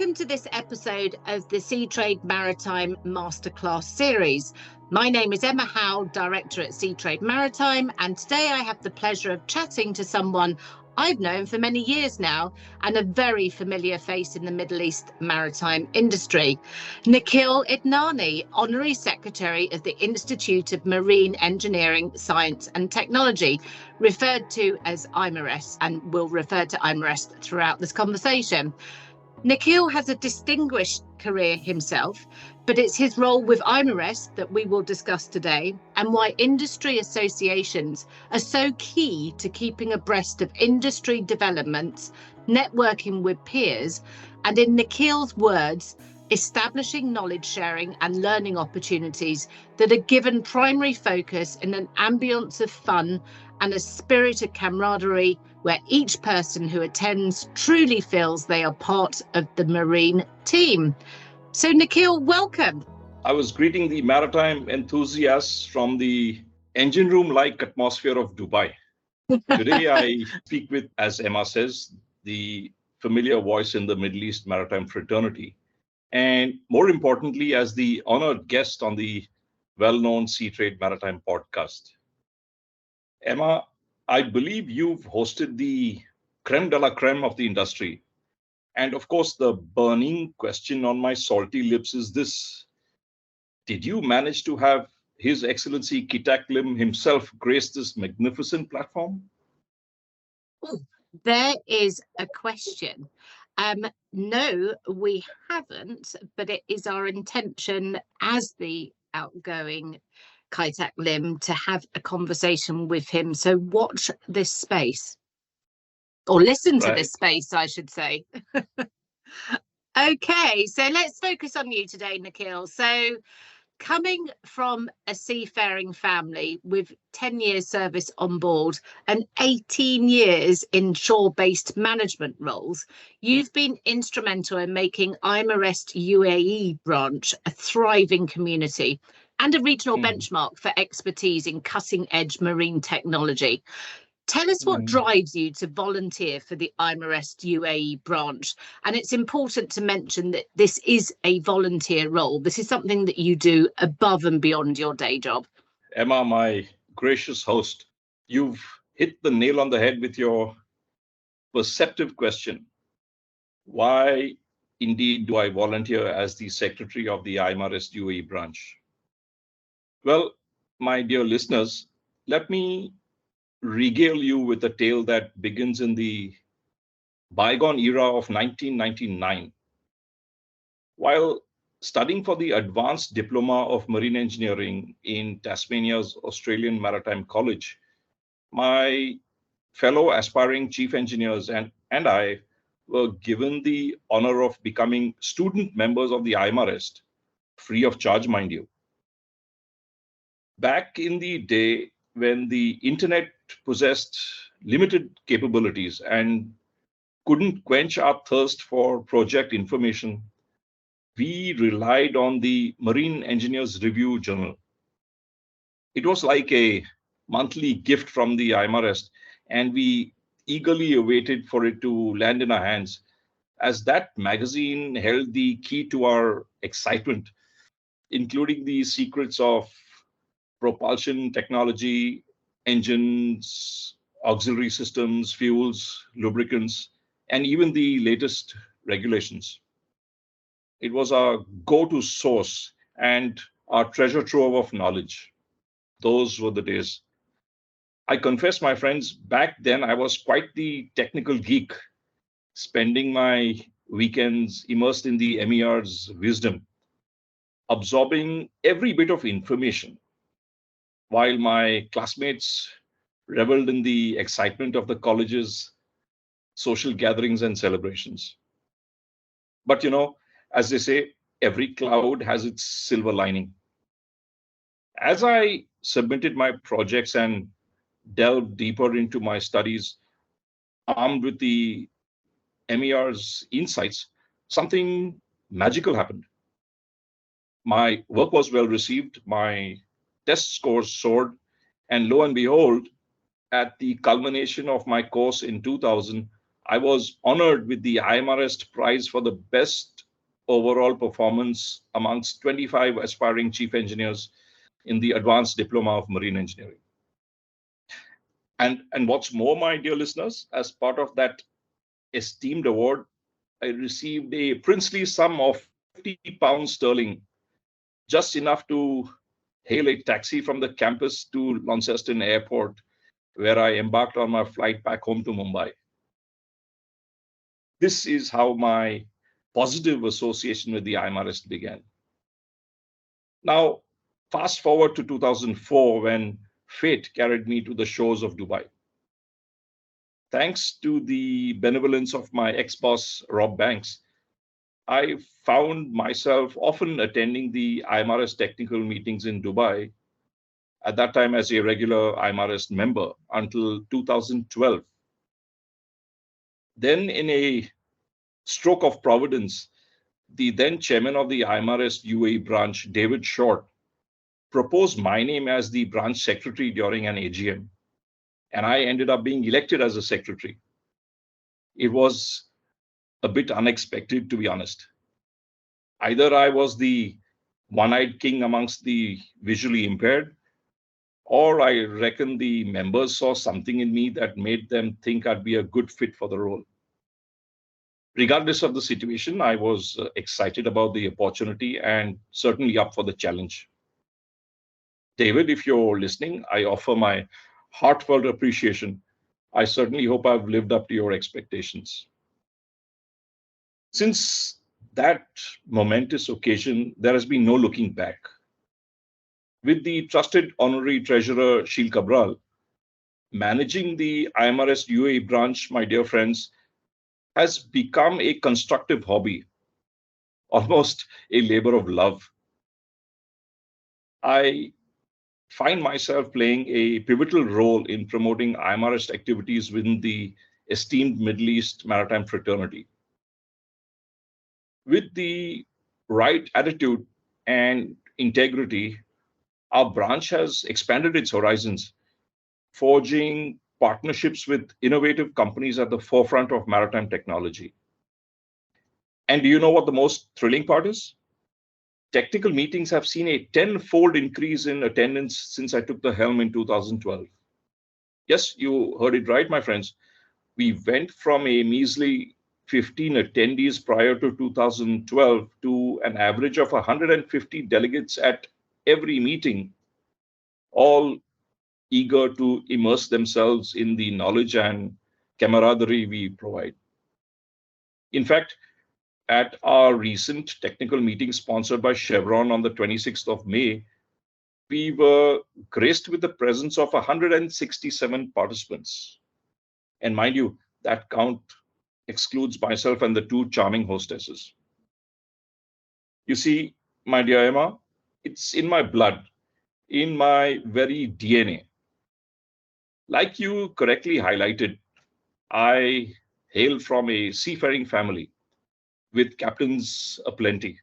Welcome to this episode of the Seatrade Maritime Masterclass series. My name is Emma Howe, Director at Seatrade Maritime, and today I have the pleasure of chatting to someone I've known for many years now and a very familiar face in the Middle East maritime industry. Nikhil Idnani, Honorary Secretary of the Institute of Marine Engineering, Science and Technology, referred to as IMARES, and will refer to IMARES throughout this conversation. Nikhil has a distinguished career himself, but it's his role with IMARES that we will discuss today and why industry associations are so key to keeping abreast of industry developments, networking with peers, and in Nikhil's words, establishing knowledge sharing and learning opportunities that are given primary focus in an ambience of fun and a spirit of camaraderie where each person who attends truly feels they are part of the marine team. So Nikhil, welcome. I was greeting the maritime enthusiasts from the engine room-like atmosphere of Dubai. Today I speak with, as Emma says, the familiar voice in the Middle East maritime fraternity, and more importantly, as the honored guest on the well-known Seatrade Maritime podcast. Emma, I believe you've hosted the creme de la creme of the industry. And of course, the burning question on my salty lips is this. Did you manage to have His Excellency Kitak Lim himself grace this magnificent platform? Oh, there is a question. No, we haven't, but it is our intention as the outgoing Kitak Lim to have a conversation with him. So watch this space, or listen to this space, I should say. Okay, so let's focus on you today, Nikhil. So coming from a seafaring family with 10 years service on board and 18 years in shore-based management roles, you've been instrumental in making IMARES UAE branch a thriving community and a regional benchmark for expertise in cutting-edge marine technology. Tell us what drives you to volunteer for the IMARES UAE branch. And it's important to mention that this is a volunteer role. This is something that you do above and beyond your day job. Emma, my gracious host, you've hit the nail on the head with your perceptive question. Why indeed do I volunteer as the secretary of the IMARES UAE branch? Well, my dear listeners, let me regale you with a tale that begins in the bygone era of 1999. While studying for the Advanced Diploma of Marine Engineering in Tasmania's Australian Maritime College, my fellow aspiring chief engineers and I were given the honor of becoming student members of the IMARES, free of charge, mind you. Back in the day when the internet possessed limited capabilities and couldn't quench our thirst for project information, we relied on the Marine Engineers Review Journal. It was like a monthly gift from the IMARES, and we eagerly awaited for it to land in our hands, as that magazine held the key to our excitement, including the secrets of propulsion technology, engines, auxiliary systems, fuels, lubricants, and even the latest regulations. It was our go-to source and our treasure trove of knowledge. Those were the days. I confess, my friends, back then I was quite the technical geek, spending my weekends immersed in the MER's wisdom, absorbing every bit of information, while my classmates reveled in the excitement of the college's social gatherings and celebrations. But as they say, every cloud has its silver lining. As I submitted my projects and delved deeper into my studies, armed with the MER's insights, something magical happened. My work was well received, my test scores soared, and lo and behold, at the culmination of my course in 2000, I was honored with the IMARES prize for the best overall performance amongst 25 aspiring chief engineers in the Advanced Diploma of Marine Engineering. And what's more, my dear listeners, as part of that esteemed award, I received a princely sum of £50 sterling, just enough to hail a taxi from the campus to Launceston Airport, where I embarked on my flight back home to Mumbai. This is how my positive association with the IMARIST began. Now, fast forward to 2004, when fate carried me to the shores of Dubai. Thanks to the benevolence of my ex-boss, Rob Banks, I found myself often attending the IMARIST technical meetings in Dubai, at that time as a regular IMARIST member, until 2012. Then, in a stroke of providence, the then chairman of the IMARIST UAE branch, David Short, proposed my name as the branch secretary during an AGM, and I ended up being elected as a secretary. It was a bit unexpected, to be honest. Either I was the one-eyed king amongst the visually impaired, or I reckon the members saw something in me that made them think I'd be a good fit for the role. Regardless of the situation, I was excited about the opportunity and certainly up for the challenge. David, if you're listening, I offer my heartfelt appreciation. I certainly hope I've lived up to your expectations. Since that momentous occasion, there has been no looking back. With the trusted honorary treasurer, Sheil Cabral, managing the IMARIST UAE branch, my dear friends, has become a constructive hobby, almost a labor of love. I find myself playing a pivotal role in promoting IMARIST activities within the esteemed Middle East maritime fraternity. With the right attitude and integrity, our branch has expanded its horizons, forging partnerships with innovative companies at the forefront of maritime technology. And do you know what the most thrilling part is? Technical meetings have seen a 10-fold increase in attendance since I took the helm in 2012. Yes, you heard it right, my friends. We went from a measly 15 attendees prior to 2012 to an average of 150 delegates at every meeting, all eager to immerse themselves in the knowledge and camaraderie we provide. In fact, at our recent technical meeting sponsored by Chevron on the 26th of May, we were graced with the presence of 167 participants. And mind you, that count excludes myself and the two charming hostesses. You see, my dear Emma, it's in my blood, in my very DNA. Like you correctly highlighted, I hail from a seafaring family with captains aplenty.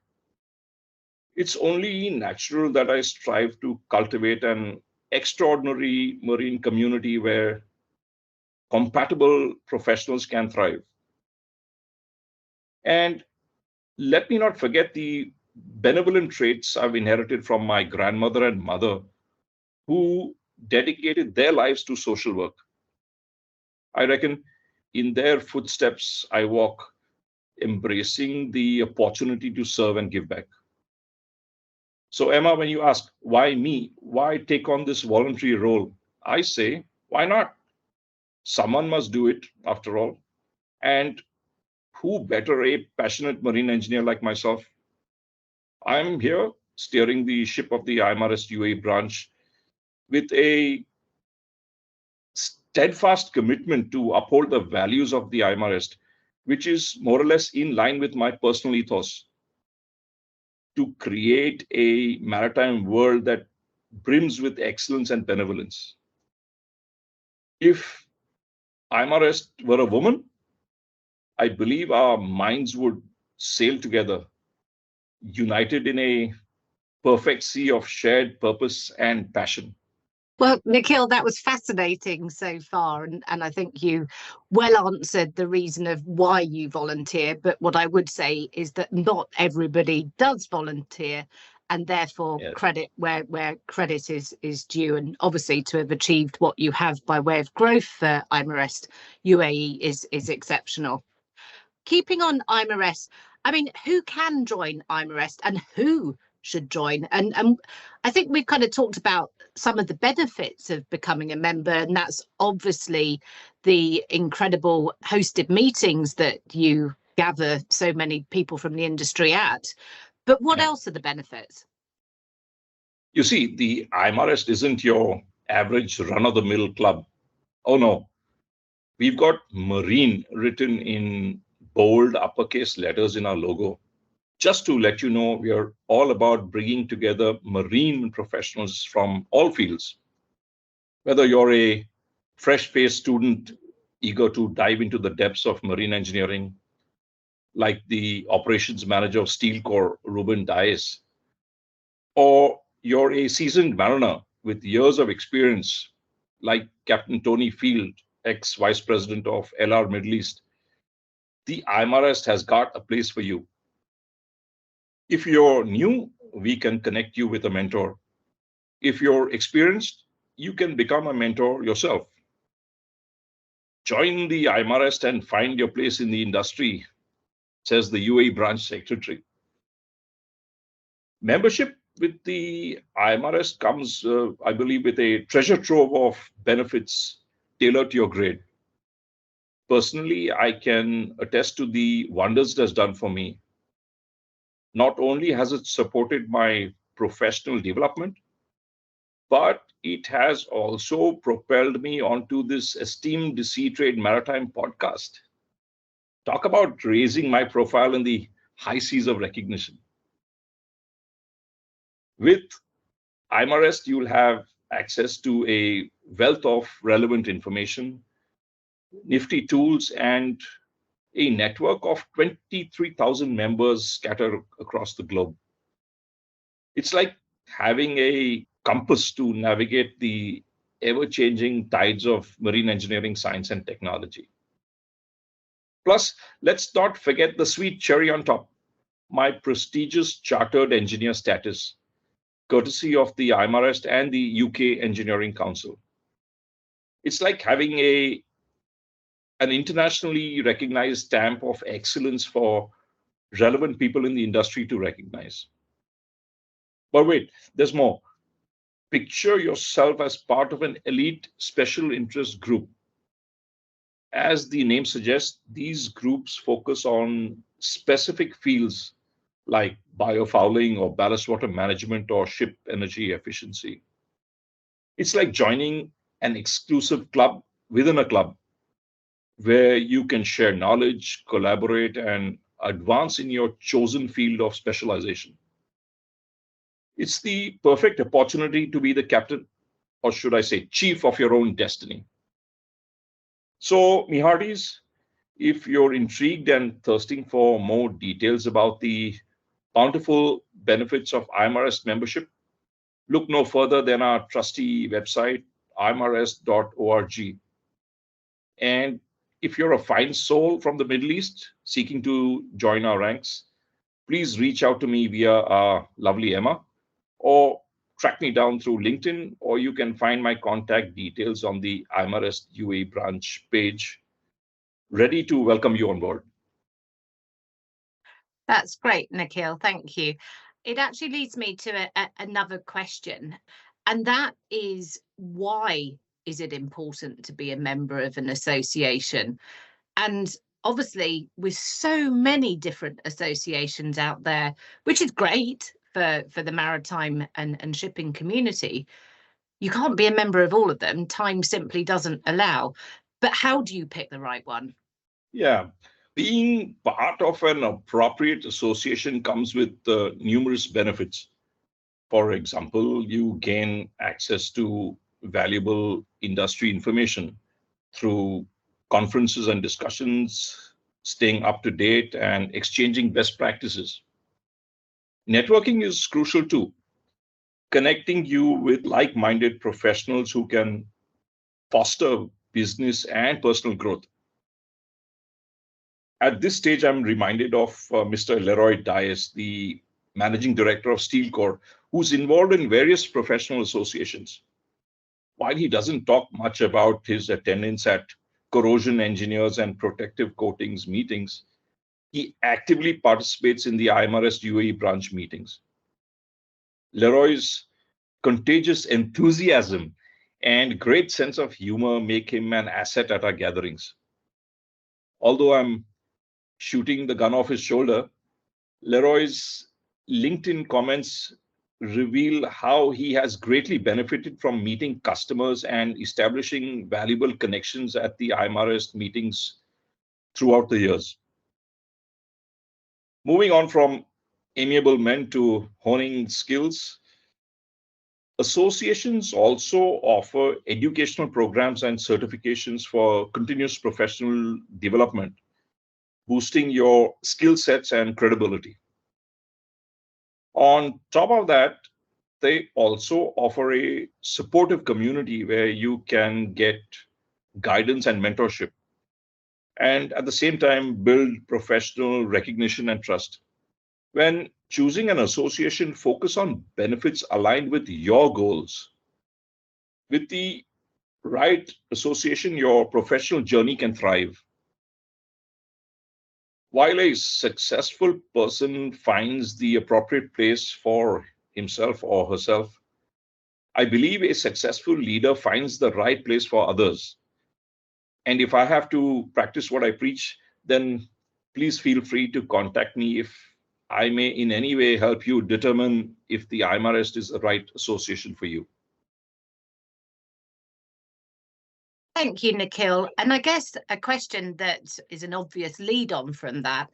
It's only natural that I strive to cultivate an extraordinary marine community where compatible professionals can thrive. And let me not forget the benevolent traits I've inherited from my grandmother and mother, who dedicated their lives to social work. I reckon in their footsteps I walk, embracing the opportunity to serve and give back. So, Emma, when you ask, why me? Why take on this voluntary role? I say, why not? Someone must do it, after all. And who better, a passionate marine engineer like myself? I'm here steering the ship of the IMARIST UAE branch with a steadfast commitment to uphold the values of the IMARIST, which is more or less in line with my personal ethos, to create a maritime world that brims with excellence and benevolence. If IMARIST were a woman, I believe our minds would sail together, united in a perfect sea of shared purpose and passion. Well, Nikhil, that was fascinating so far, and I think you well answered the reason of why you volunteer. But what I would say is that not everybody does volunteer, and therefore Yes. credit where credit is due. And obviously, to have achieved what you have by way of growth for IMAREST UAE is exceptional. Keeping on IMAREST, I mean, who can join IMAREST and who should join? And I think we've kind of talked about some of the benefits of becoming a member, and that's obviously the incredible hosted meetings that you gather so many people from the industry at. But what else are the benefits? You see, the IMAREST isn't your average run-of-the-mill club. Oh no, we've got Marine written in bold uppercase letters in our logo. Just to let you know, we are all about bringing together marine professionals from all fields. Whether you're a fresh-faced student eager to dive into the depths of marine engineering, like the operations manager of Steel Corps, Ruben Dias, or you're a seasoned mariner with years of experience, like Captain Tony Field, ex-vice president of LR Middle East, the IMAREST has got a place for you. If you're new, we can connect you with a mentor. If you're experienced, you can become a mentor yourself. Join the IMAREST and find your place in the industry, says the UAE branch secretary. Membership with the IMAREST comes, I believe, with a treasure trove of benefits tailored to your grade. Personally, I can attest to the wonders it has done for me. Not only has it supported my professional development, but it has also propelled me onto this esteemed Seatrade Maritime podcast. Talk about raising my profile in the high seas of recognition. With IMAREST, you'll have access to a wealth of relevant information, nifty tools, and a network of 23,000 members scattered across the globe. It's like having a compass to navigate the ever-changing tides of marine engineering, science, and technology. Plus, let's not forget the sweet cherry on top, my prestigious chartered engineer status, courtesy of the IMAREST and the UK Engineering Council. It's like having an internationally recognized stamp of excellence for relevant people in the industry to recognize. But wait, there's more. Picture yourself as part of an elite special interest group. As the name suggests, these groups focus on specific fields like biofouling or ballast water management or ship energy efficiency. It's like joining an exclusive club within a club where you can share knowledge, collaborate, and advance in your chosen field of specialization. It's the perfect opportunity to be the captain, or should I say, chief of your own destiny. So, me hearties, if you're intrigued and thirsting for more details about the bountiful benefits of IMAREST membership, look no further than our trusty website, imarest.org. And if you're a fine soul from the Middle East seeking to join our ranks, please reach out to me via our lovely Emma, or track me down through LinkedIn, or you can find my contact details on the IMAREST UAE branch page. Ready to welcome you on board. That's great, Nikhil. Thank you. It actually leads me to another question, and that is, why is it important to be a member of an association? And obviously, with so many different associations out there, which is great for the maritime and shipping community, you can't be a member of all of them. Time simply doesn't allow. But how do you pick the right one? Yeah, being part of an appropriate association comes with numerous benefits. For example, you gain access to valuable industry information through conferences and discussions, staying up to date, and exchanging best practices. Networking is crucial too. connecting you with like-minded professionals who can foster business and personal growth. At this stage, I'm reminded of Mr. Leroy Dias, the managing director of SteelCorp, who's involved in various professional associations. While he doesn't talk much about his attendance at corrosion engineers and protective coatings meetings, he actively participates in the IMRS UAE branch meetings. Leroy's contagious enthusiasm and great sense of humor make him an asset at our gatherings. Although I'm shooting the gun off his shoulder, Leroy's LinkedIn comments reveal how he has greatly benefited from meeting customers and establishing valuable connections at the IMRS meetings throughout the years. Moving on from amiable men to honing skills, associations also offer educational programs and certifications for continuous professional development, boosting your skill sets and credibility. On top of that, they also offer a supportive community where you can get guidance and mentorship, and at the same time build professional recognition and trust. When choosing an association, focus on benefits aligned with your goals. With the right association, your professional journey can thrive. While a successful person finds the appropriate place for himself or herself, I believe a successful leader finds the right place for others. And if I have to practice what I preach, then please feel free to contact me if I may in any way help you determine if the IMRS is the right association for you. Thank you, Nikhil. And I guess a question that is an obvious lead on from that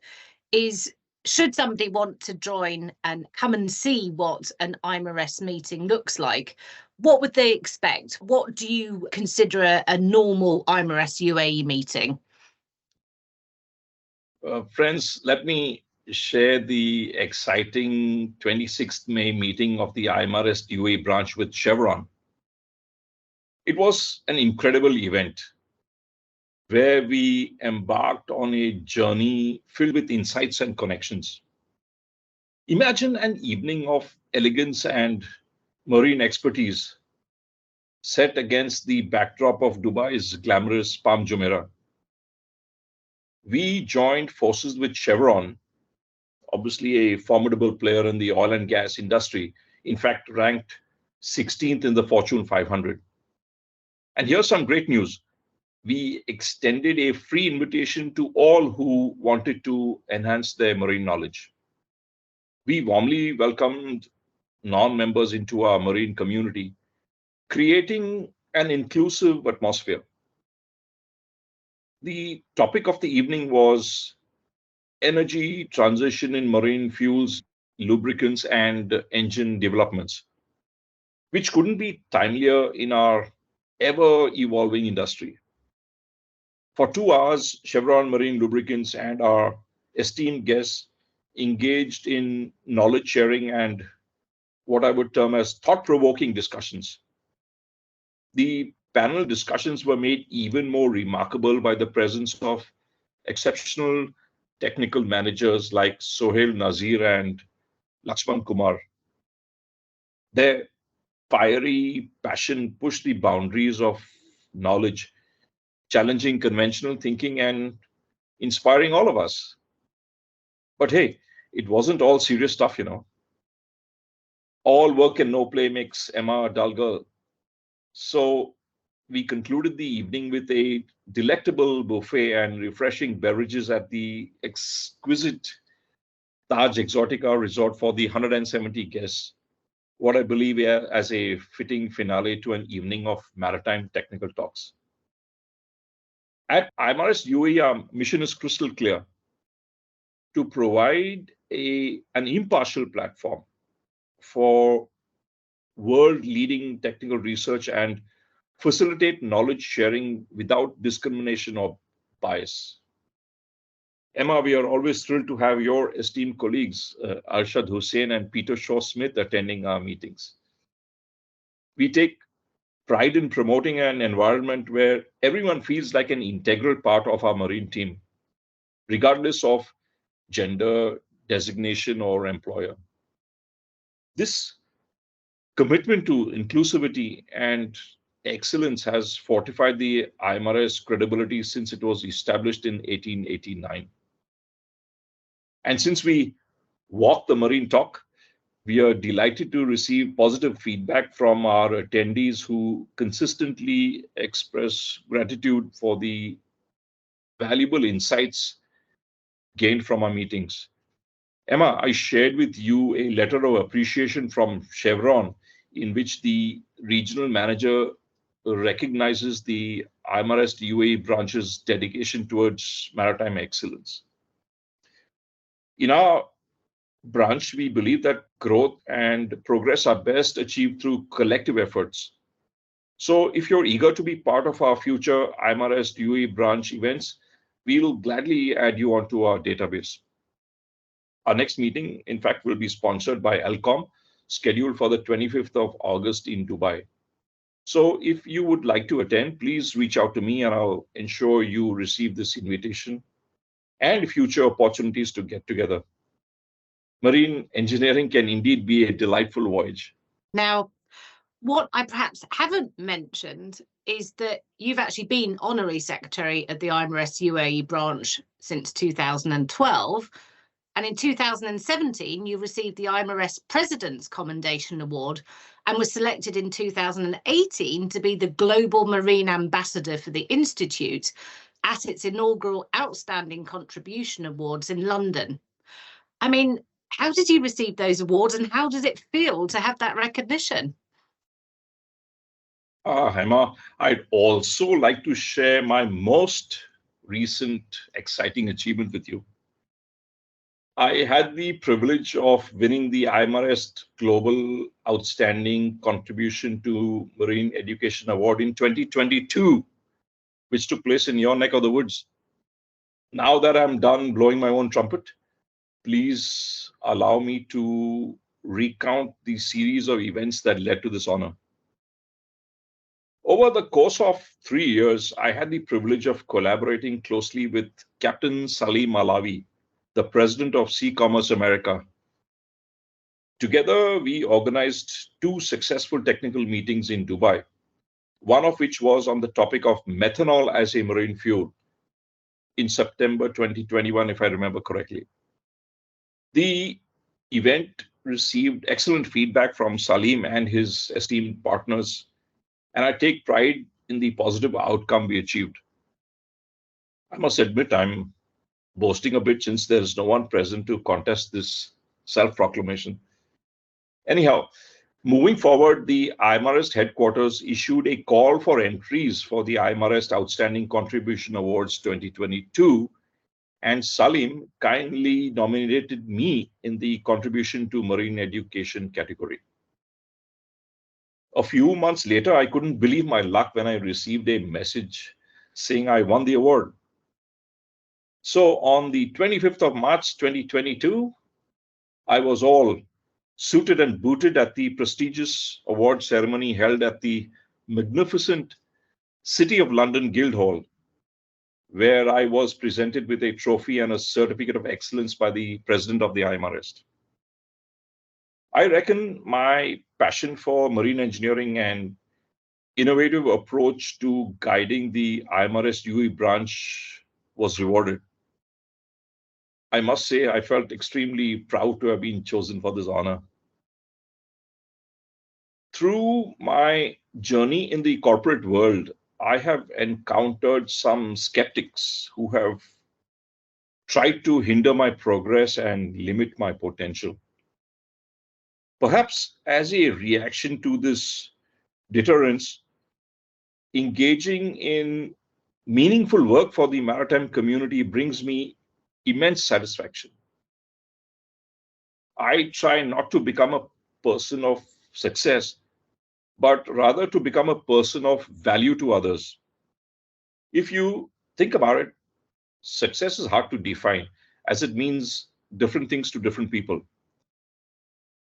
is, should somebody want to join and come and see what an IMRS meeting looks like, what would they expect? What do you consider a normal IMRS UAE meeting? Friends, let me share the exciting 26th May meeting of the IMRS UAE branch with Chevron. It was an incredible event where we embarked on a journey filled with insights and connections. Imagine an evening of elegance and marine expertise set against the backdrop of Dubai's glamorous Palm Jumeirah. We joined forces with Chevron, obviously a formidable player in the oil and gas industry, in fact, ranked 16th in the Fortune 500. And here's some great news. We extended a free invitation to all who wanted to enhance their marine knowledge. We warmly welcomed non-members into our marine community, creating an inclusive atmosphere. The topic of the evening was energy transition in marine fuels, lubricants, and engine developments, which couldn't be timelier in our ever-evolving industry. For 2 hours, Chevron Marine Lubricants and our esteemed guests engaged in knowledge sharing and what I would term as thought-provoking discussions. The panel discussions were made even more remarkable by the presence of exceptional technical managers like Sohail Nazir and Lakshman Kumar. Their fiery passion pushed the boundaries of knowledge, challenging conventional thinking and inspiring all of us. But hey, it wasn't all serious stuff, All work and no play makes Emma a dull girl. So we concluded the evening with a delectable buffet and refreshing beverages at the exquisite Taj Exotica Resort for the 170 guests, what I believe as a fitting finale to an evening of maritime technical talks. At IMRS UAE, our mission is crystal clear: to provide an impartial platform for world-leading technical research and facilitate knowledge sharing without discrimination or bias. Emma, we are always thrilled to have your esteemed colleagues, Arshad Hussain and Peter Shaw Smith, attending our meetings. We take pride in promoting an environment where everyone feels like an integral part of our marine team, regardless of gender, designation, or employer. This commitment to inclusivity and excellence has fortified the IMRS credibility since it was established in 1889. And since we walk the marine talk, we are delighted to receive positive feedback from our attendees who consistently express gratitude for the valuable insights gained from our meetings. Emma, I shared with you a letter of appreciation from Chevron in which the regional manager recognizes the IMRS UAE branch's dedication towards maritime excellence. In our branch, we believe that growth and progress are best achieved through collective efforts. So if you're eager to be part of our future IMRS UAE branch events, we will gladly add you onto our database. Our next meeting, in fact, will be sponsored by Alcom, scheduled for the 25th of August in Dubai. So if you would like to attend, please reach out to me and I'll ensure you receive this invitation and future opportunities to get together. Marine engineering can indeed be a delightful voyage. Now, what I perhaps haven't mentioned is that you've actually been Honorary Secretary at the IMRS UAE branch since 2012. And in 2017, you received the IMRS President's Commendation Award and was selected in 2018 to be the Global Marine Ambassador for the Institute at its inaugural Outstanding Contribution Awards in London. I mean, how did you receive those awards and how does it feel to have that recognition? Emma, I'd also like to share my most recent exciting achievement with you. I had the privilege of winning the IMRS Global Outstanding Contribution to Marine Education Award in 2022, which took place in your neck of the woods. Now that I'm done blowing my own trumpet, please allow me to recount the series of events that led to this honor. Over the course of 3 years, I had the privilege of collaborating closely with Captain Salim Alawi, the president of Sea Commerce America. Together, we organized 2 successful technical meetings in Dubai, one of which was on the topic of methanol as a marine fuel in September 2021, if I remember correctly. The event received excellent feedback from Salim and his esteemed partners, and I take pride in the positive outcome we achieved. I must admit, I'm boasting a bit since there is no one present to contest this self-proclamation. Anyhow, moving forward, the IMRS headquarters issued a call for entries for the IMRS Outstanding Contribution Awards 2022, and Salim kindly nominated me in the Contribution to Marine Education category. A few months later, I couldn't believe my luck when I received a message saying I won the award. So on the 25th of March 2022, I was all suited and booted at the prestigious award ceremony held at the magnificent City of London Guildhall, where I was presented with a trophy and a certificate of excellence by the president of the IMRS. I reckon my passion for marine engineering and innovative approach to guiding the IMRS UAE branch was rewarded. I must say, I felt extremely proud to have been chosen for this honor. Through my journey in the corporate world, I have encountered some skeptics who have tried to hinder my progress and limit my potential. Perhaps as a reaction to this deterrence, engaging in meaningful work for the maritime community brings me immense satisfaction. I try not to become a person of success, but rather to become a person of value to others. If you think about it, success is hard to define as it means different things to different people.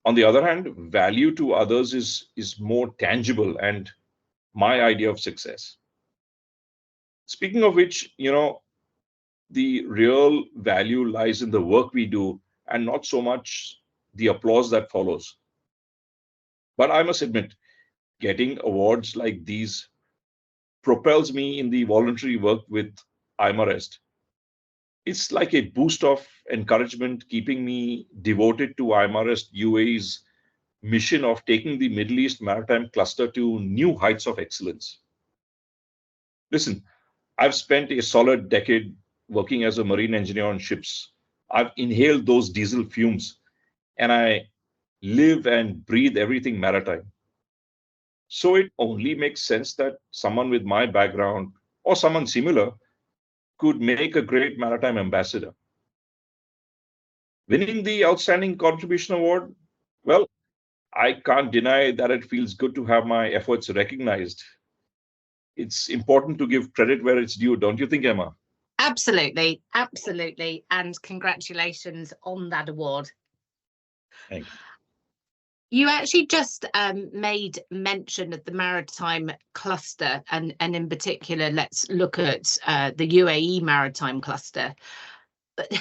On the other hand, value to others is more tangible and my idea of success. Speaking of which, the real value lies in the work we do and not so much the applause that follows. But I must admit, getting awards like these propels me in the voluntary work with IMAREST. It's like a boost of encouragement, keeping me devoted to IMAREST UAE's mission of taking the Middle East maritime cluster to new heights of excellence. Listen, I've spent a solid decade working as a marine engineer on ships. I've inhaled those diesel fumes and I live and breathe everything maritime. So it only makes sense that someone with my background or someone similar could make a great maritime ambassador. Winning the Outstanding Contribution Award, well, I can't deny that it feels good to have my efforts recognized. It's important to give credit where it's due, don't you think, Emma? Absolutely, absolutely. And congratulations on that award. Thank you. You actually just made mention of the maritime cluster, and in particular, let's look at the UAE maritime cluster. But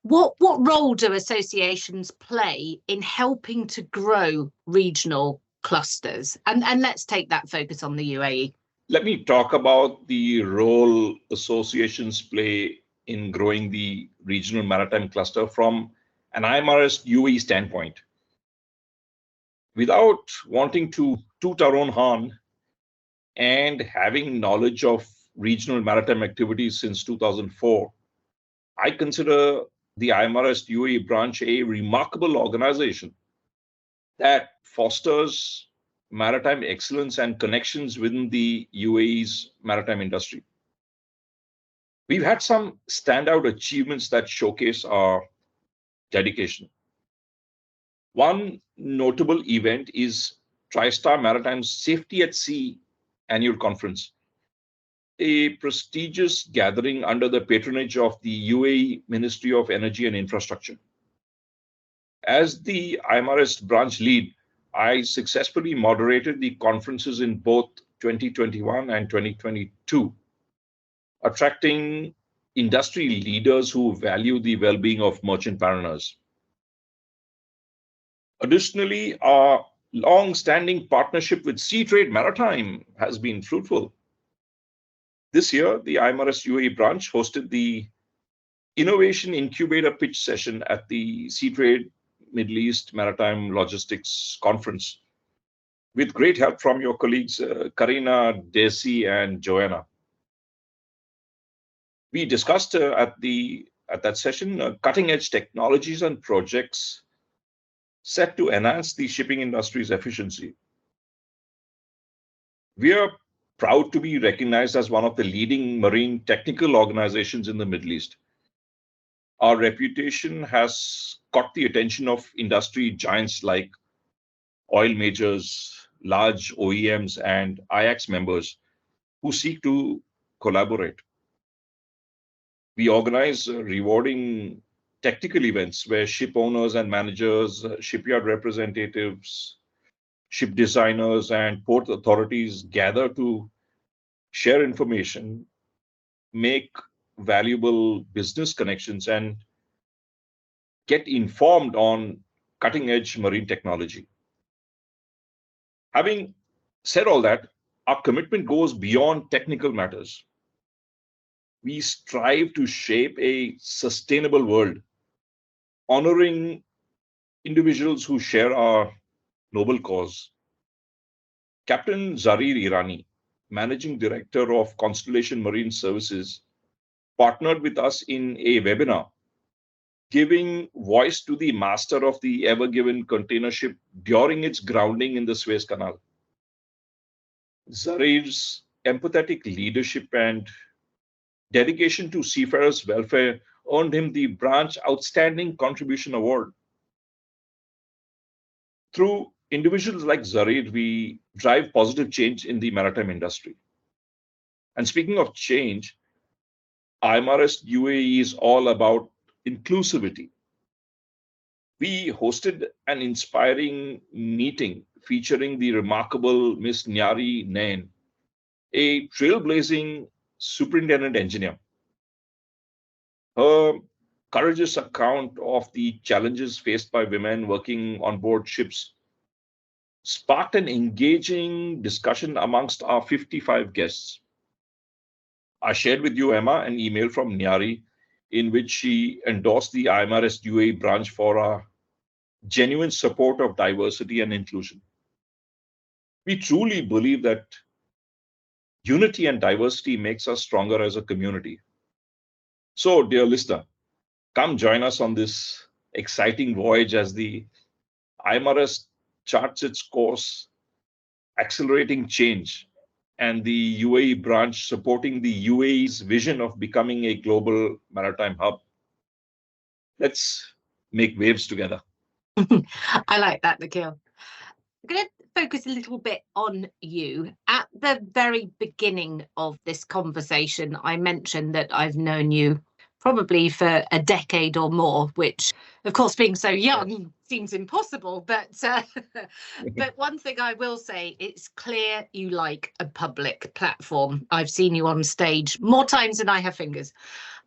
what role do associations play in helping to grow regional clusters? And let's take that focus on the UAE. Let me talk about the role associations play in growing the regional maritime cluster from an IMAREST UAE standpoint. Without wanting to toot our own horn and having knowledge of regional maritime activities since 2004, I consider the IMAREST UAE branch a remarkable organization that fosters maritime excellence and connections within the UAE's maritime industry. We've had some standout achievements that showcase our dedication. One notable event is TriStar Maritime's Safety at Sea annual conference, a prestigious gathering under the patronage of the UAE Ministry of Energy and Infrastructure. As the IMAREST branch lead, I successfully moderated the conferences in both 2021 and 2022, attracting industry leaders who value the well-being of merchant mariners. Additionally, our long-standing partnership with Seatrade Maritime has been fruitful. This year, the IMAREST UAE branch hosted the Innovation Incubator Pitch session at the Seatrade Middle East Maritime Logistics Conference, with great help from your colleagues Karina, Desi, and Joanna. We discussed at that session cutting-edge technologies and projects set to enhance the shipping industry's efficiency. We are proud to be recognized as one of the leading marine technical organizations in the Middle East. Our reputation has caught the attention of industry giants like oil majors, large OEMs, and IACS members who seek to collaborate. We organize rewarding technical events where ship owners and managers, shipyard representatives, ship designers, and port authorities gather to share information, make valuable business connections, and get informed on cutting-edge marine technology. Having said all that, our commitment goes beyond technical matters. We strive to shape a sustainable world, honoring individuals who share our noble cause. Captain Zarir Irani, Managing Director of Constellation Marine Services, partnered with us in a webinar, giving voice to the master of the Ever Given container ship during its grounding in the Suez Canal. Zarir's empathetic leadership and dedication to seafarers' welfare earned him the Branch Outstanding Contribution Award. Through individuals like Zarir, we drive positive change in the maritime industry. And speaking of change, IMAREST UAE is all about inclusivity. we hosted an inspiring meeting featuring the remarkable Miss Nyari Nain, a trailblazing superintendent engineer. Her courageous account of the challenges faced by women working on board ships sparked an engaging discussion amongst our 55 guests. I shared with you, Emma, an email from Nyari in which she endorsed the IMRS UAE branch for our genuine support of diversity and inclusion. We truly believe that unity and diversity makes us stronger as a community. So, dear listener, come join us on this exciting voyage as the IMRS charts its course, accelerating change, and the UAE branch supporting the UAE's vision of becoming a global maritime hub. Let's make waves together. I like that, Nikhil. I'm going to focus a little bit on you. At the very beginning of this conversation, I mentioned that I've known you probably for a decade or more, which, of course, being so young seems impossible. But but one thing I will say, it's clear you like a public platform. I've seen you on stage more times than I have fingers,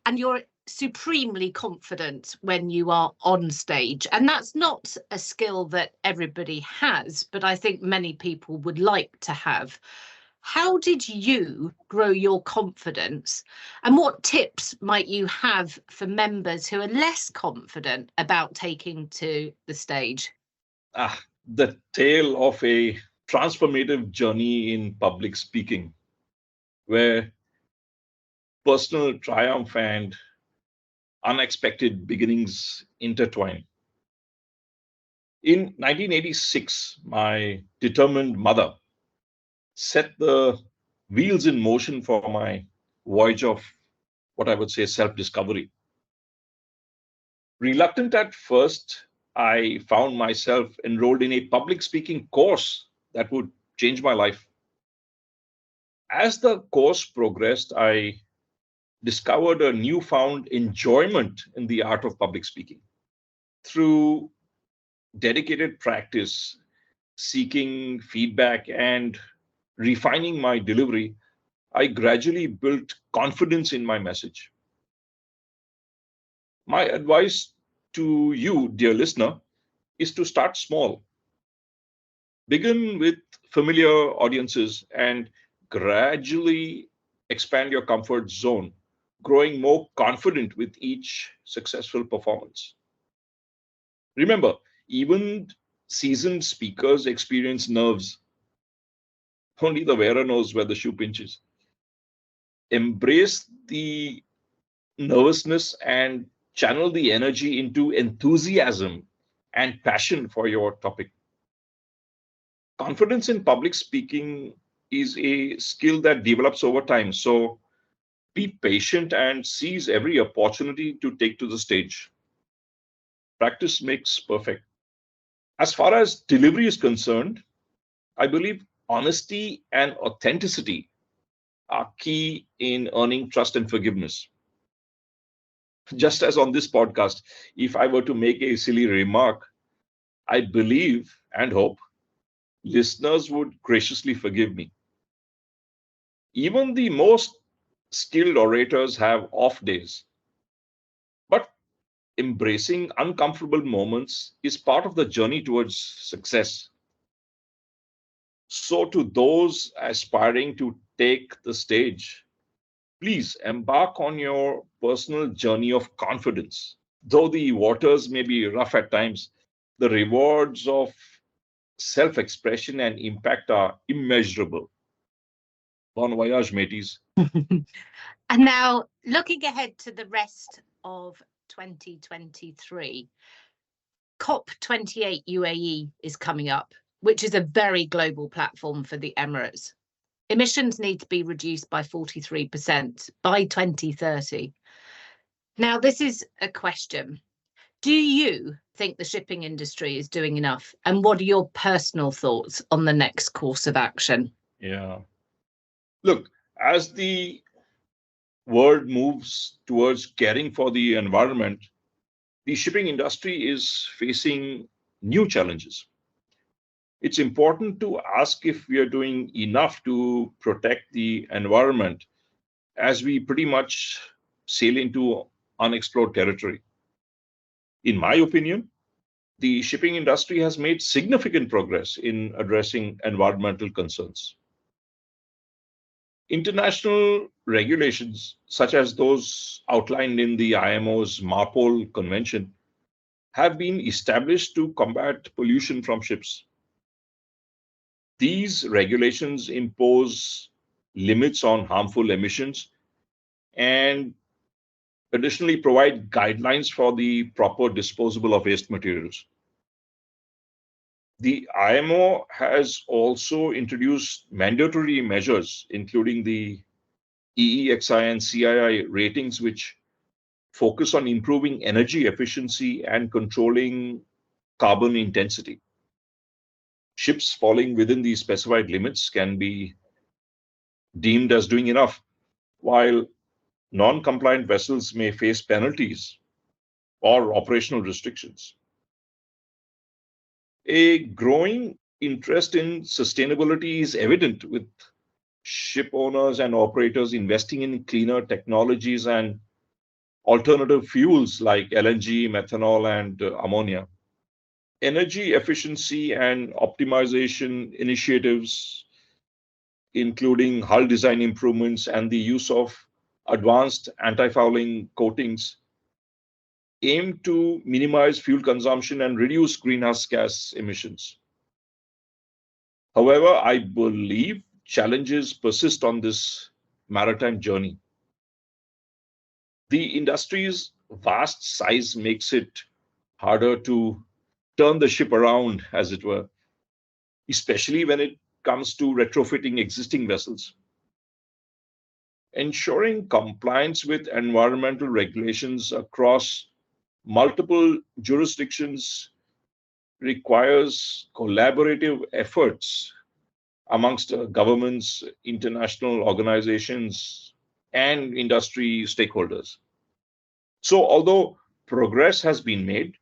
and you're supremely confident when you are on stage. And that's not a skill that everybody has, but I think many people would like to have. How did you grow your confidence, and what tips might you have for members who are less confident about taking to the stage? The tale of a transformative journey in public speaking, where personal triumph and unexpected beginnings intertwine. In 1986, my determined mother set the wheels in motion for my voyage of what I would say self-discovery. Reluctant at first, I found myself enrolled in a public speaking course that would change my life. As the course progressed, I discovered a newfound enjoyment in the art of public speaking. Through dedicated practice, seeking feedback, and refining my delivery, I gradually built confidence in my message. My advice to you, dear listener, is to start small. Begin with familiar audiences and gradually expand your comfort zone, growing more confident with each successful performance. Remember, even seasoned speakers experience nerves. Only the wearer knows where the shoe pinches. Embrace the nervousness and channel the energy into enthusiasm and passion for your topic. Confidence in public speaking is a skill that develops over time. So be patient and seize every opportunity to take to the stage. Practice makes perfect. As far as delivery is concerned, I believe honesty and authenticity are key in earning trust and forgiveness. Just as on this podcast, if I were to make a silly remark, I believe and hope listeners would graciously forgive me. Even the most skilled orators have off days, but embracing uncomfortable moments is part of the journey towards success. So, to those aspiring to take the stage, please embark on your personal journey of confidence. Though the waters may be rough at times, the rewards of self expression and impact are immeasurable. Bon voyage, mateys. And now, looking ahead to the rest of 2023, COP28 UAE is coming up, which is a very global platform for the Emirates. Emissions need to be reduced by 43% by 2030. Now, this is a question. Do you think the shipping industry is doing enough? And what are your personal thoughts on the next course of action? Yeah. Look, as the world moves towards caring for the environment, the shipping industry is facing new challenges. It's important to ask if we are doing enough to protect the environment as we pretty much sail into unexplored territory. In my opinion, the shipping industry has made significant progress in addressing environmental concerns. International regulations, such as those outlined in the IMO's MARPOL Convention, have been established to combat pollution from ships. These regulations impose limits on harmful emissions and additionally provide guidelines for the proper disposal of waste materials. The IMO has also introduced mandatory measures, including the EEXI and CII ratings, which focus on improving energy efficiency and controlling carbon intensity. Ships falling within these specified limits can be deemed as doing enough, while non-compliant vessels may face penalties or operational restrictions. A growing interest in sustainability is evident, with ship owners and operators investing in cleaner technologies and alternative fuels like LNG, methanol, and ammonia. Energy efficiency and optimization initiatives, including hull design improvements and the use of advanced anti-fouling coatings, aim to minimize fuel consumption and reduce greenhouse gas emissions. However, I believe challenges persist on this maritime journey. The industry's vast size makes it harder to turn the ship around, as it were, especially when it comes to retrofitting existing vessels. Ensuring compliance with environmental regulations across multiple jurisdictions requires collaborative efforts amongst governments, international organizations, and industry stakeholders. So, although progress has been made,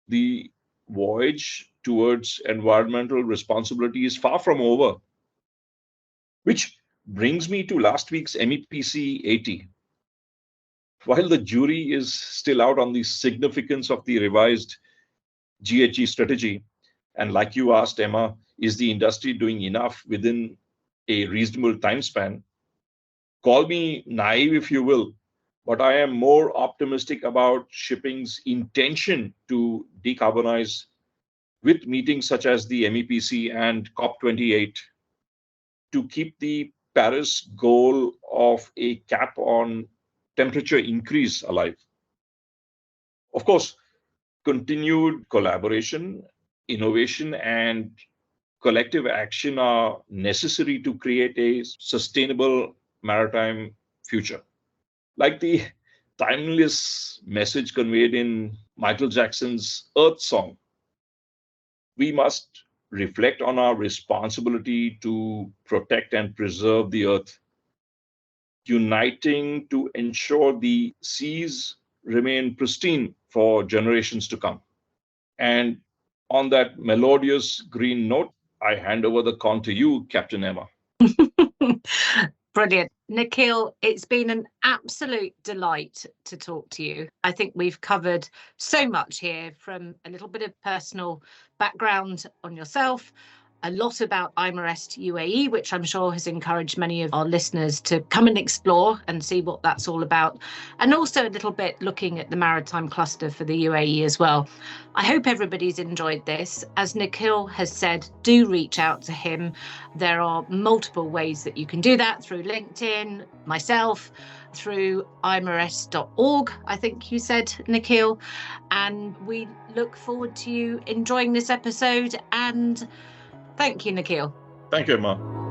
the voyage towards environmental responsibility is far from over, which brings me to last week's MEPC 80. While the jury is still out on the significance of the revised GHG strategy, and like you asked, Emma, is the industry doing enough within a reasonable time span? Call me naive if you will, but I am more optimistic about shipping's intention to decarbonize with meetings such as the MEPC and COP28 to keep the Paris goal of a cap on temperature increase alive. Of course, continued collaboration, innovation, and collective action are necessary to create a sustainable maritime future. Like the timeless message conveyed in Michael Jackson's Earth Song, we must reflect on our responsibility to protect and preserve the earth, uniting to ensure the seas remain pristine for generations to come. And on that melodious green note, I hand over the con to you, Captain Emma. Brilliant. Nikhil, it's been an absolute delight to talk to you. I think we've covered so much here, from a little bit of personal background on yourself, a lot about IMAREST UAE, which I'm sure has encouraged many of our listeners to come and explore and see what that's all about, and also a little bit looking at the maritime cluster for the UAE as well. I hope everybody's enjoyed this. As Nikhil has said, do reach out to him. There are multiple ways that you can do that, through LinkedIn, myself, through imarest.org, I think you said, Nikhil. And we look forward to you enjoying this episode, and thank you, Nikhil. Thank you, Emma.